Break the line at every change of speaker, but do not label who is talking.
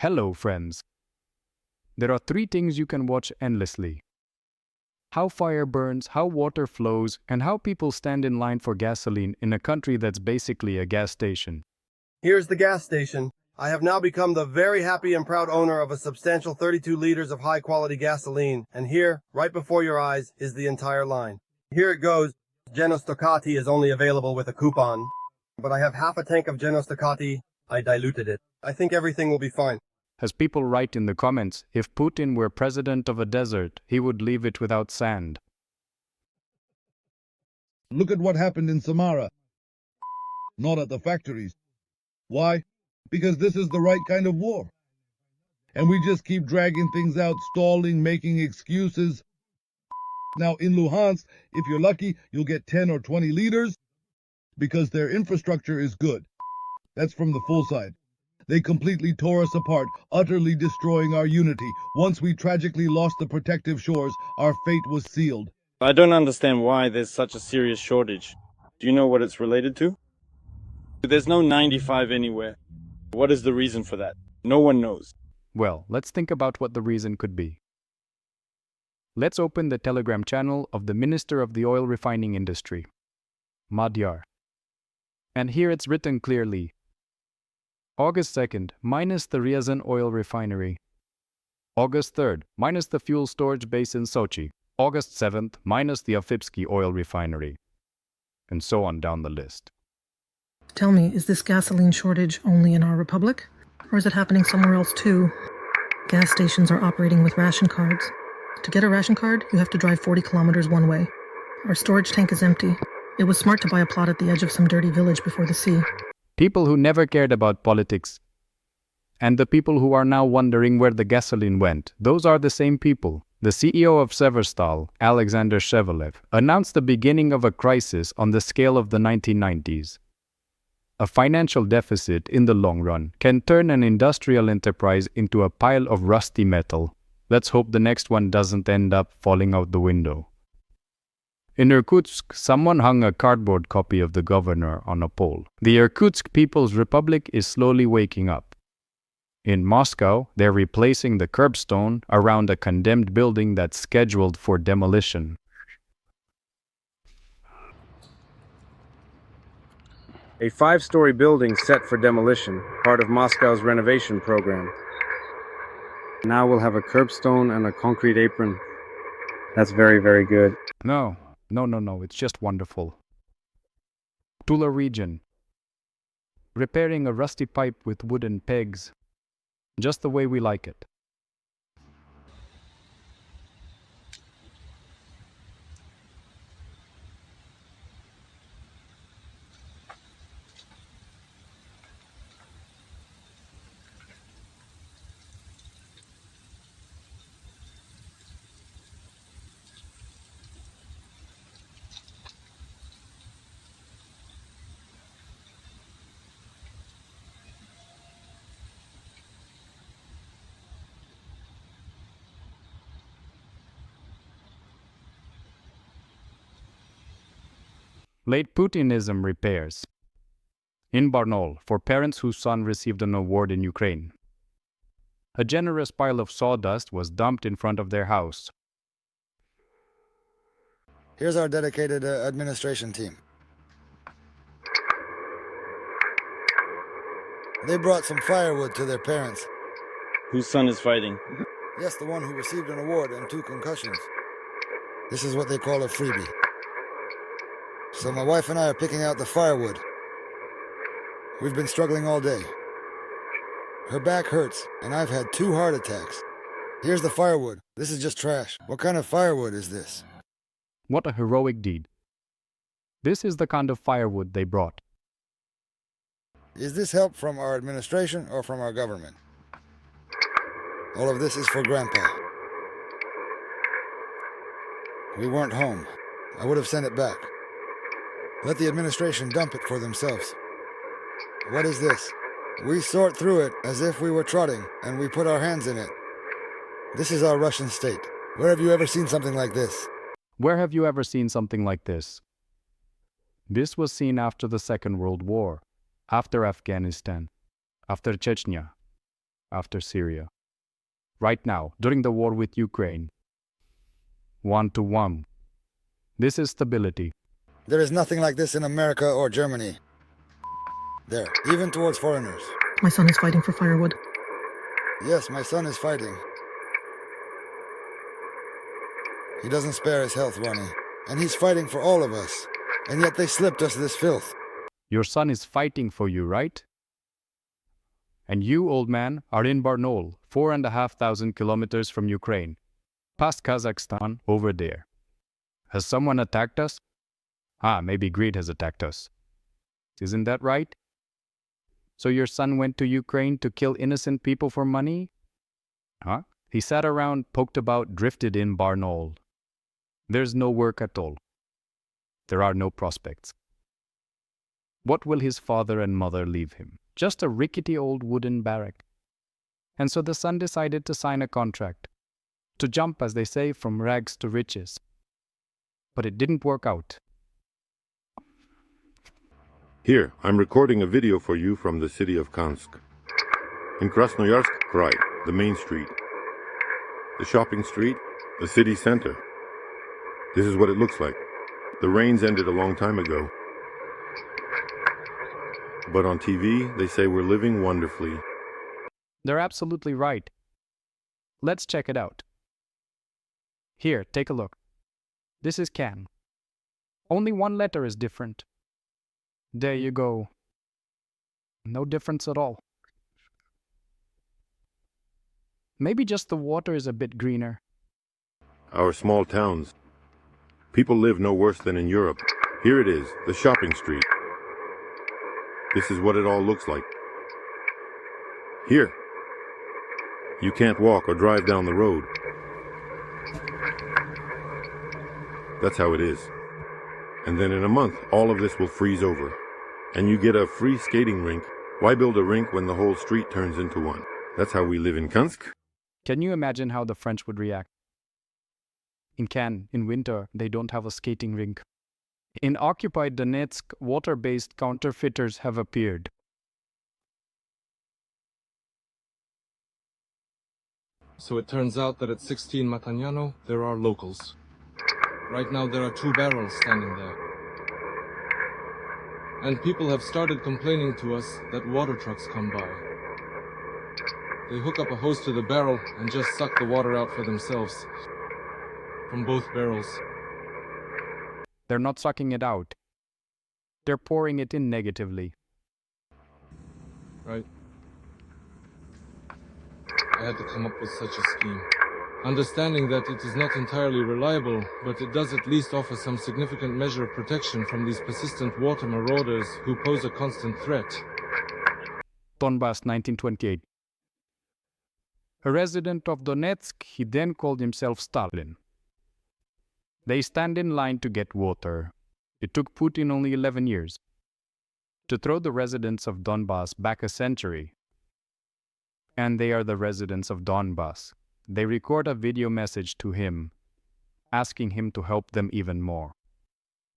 Hello, friends. There are three things you can watch endlessly: how fire burns, how water flows, and how people stand in line for gasoline in a country that's basically a gas station.
Here's the gas station. I have now become the very happy and proud owner of a substantial 32 liters of high-quality gasoline, and here, right before your eyes, is the entire line. Here it goes. Genostocati is only available with a coupon, but I have half a tank of Genostocati. I diluted it. I think everything will be fine.
As people write in the comments, if Putin were president of a desert, he would leave it without sand.
Look at what happened in Samara. Not at the factories. Why? Because this is the right kind of war. And we just keep dragging things out, stalling, making excuses. Now in Luhansk, if you're lucky, you'll get 10 or 20 liters because their infrastructure is good. That's from the full side. They completely tore us apart, utterly destroying our unity. Once we tragically lost the protective shores, our fate was sealed.
I don't understand why there's such a serious shortage. Do you know what it's related to? There's no 95 anywhere. What is the reason for that? No one knows.
Well, let's think about what the reason could be. Let's open the Telegram channel of the Minister of the Oil Refining Industry, Madhyar. And here it's written clearly: August 2nd, minus the Ryazan oil refinery. August 3rd, minus the fuel storage base in Sochi. August 7th, minus the Afipsky oil refinery. And so on down the list.
Tell me, is this gasoline shortage only in our republic? Or is it happening somewhere else too? Gas stations are operating with ration cards. To get a ration card, you have to drive 40 kilometers one way. Our storage tank is empty. It was smart to buy a plot at the edge of some dirty village before the sea.
People who never cared about politics. And the people who are now wondering where the gasoline went, those are the same people. The CEO of Severstal, Alexander Shevelev, announced the beginning of a crisis on the scale of the 1990s. A financial deficit in the long run can turn an industrial enterprise into a pile of rusty metal. Let's hope the next one doesn't end up falling out the window. In Irkutsk, someone hung a cardboard copy of the governor on a pole. The Irkutsk People's Republic is slowly waking up. In Moscow, they're replacing the curbstone around a condemned building that's scheduled for demolition.
A 5-story building set for demolition, part of Moscow's renovation program. Now we'll have a curbstone and a concrete apron. That's very, very good.
No, it's just wonderful. Tula region. Repairing a rusty pipe with wooden pegs. Just the way we like it. Late Putinism repairs. In Danirl, for parents whose son received an award in Ukraine. A generous pile of sawdust was dumped in front of their house.
Here's our dedicated administration team. They brought some firewood to their parents.
Whose son is fighting?
Yes, the one who received an award and 2 concussions. This is what they call a freebie. So my wife and I are picking out the firewood. We've been struggling all day. Her back hurts, and I've had 2 heart attacks. Here's the firewood. This is just trash. What kind of firewood is this?
What a heroic deed. This is the kind of firewood they brought.
Is this help from our administration or from our government? All of this is for Grandpa. We weren't home. I would have sent it back. Let the administration dump it for themselves. What is this? We sort through it as if we were trotting, and we put our hands in it. This is our Russian state. Where have you ever seen something like this?
Where have you ever seen something like this? This was seen after the Second World War, after Afghanistan, after Chechnya. after Syria. Right now, during the war with Ukraine. 1-to-1. This is stability.
There is nothing like this in America or Germany. There, even towards foreigners.
My son is fighting for firewood.
Yes, my son is fighting. He doesn't spare his health, Ronnie. And he's fighting for all of us. And yet they slipped us this filth.
Your son is fighting for you, right? And you, old man, are in Danirl, 4,500 kilometers from Ukraine, past Kazakhstan, over there. Has someone attacked us? Maybe greed has attacked us. Isn't that right? So your son went to Ukraine to kill innocent people for money? He sat around, poked about, drifted in Danirl. There's no work at all. There are no prospects. What will his father and mother leave him? Just a rickety old wooden barrack. And so the son decided to sign a contract, to jump, as they say, from rags to riches. But it didn't work out.
Here, I'm recording a video for you from the city of Kansk. In Krasnoyarsk Krai, the main street. The shopping street, the city center. This is what it looks like. The rains ended a long time ago. But on TV, they say we're living wonderfully.
They're absolutely right. Let's check it out. Here, take a look. This is can. Only one letter is different. There you go. No difference at all. Maybe just the water is a bit greener.
Our small towns. People live no worse than in Europe. Here it is, the shopping street. This is what it all looks like. Here. You can't walk or drive down the road. That's how it is. And then in a month, all of this will freeze over. And you get a free skating rink. Why build a rink when the whole street turns into one? That's how we live in Kansk.
Can you imagine how the French would react? In Cannes, in winter, they don't have a skating rink. In occupied Donetsk, water-based counterfeiters have appeared.
So it turns out that at 16 Matagnano, there are locals. Right now there are 2 barrels standing there. And people have started complaining to us that water trucks come by. They hook up a hose to the barrel and just suck the water out for themselves. From both barrels.
They're not sucking it out. They're pouring it in negatively.
Right. I had to come up with such a scheme. Understanding that it is not entirely reliable, but it does at least offer some significant measure of protection from these persistent water marauders who pose a constant threat.
Donbass, 1928. A resident of Donetsk, he then called himself Stalin. They stand in line to get water. It took Putin only 11 years to throw the residents of Donbass back a century. And they are the residents of Donbass. They record a video message to him, asking him to help them even more.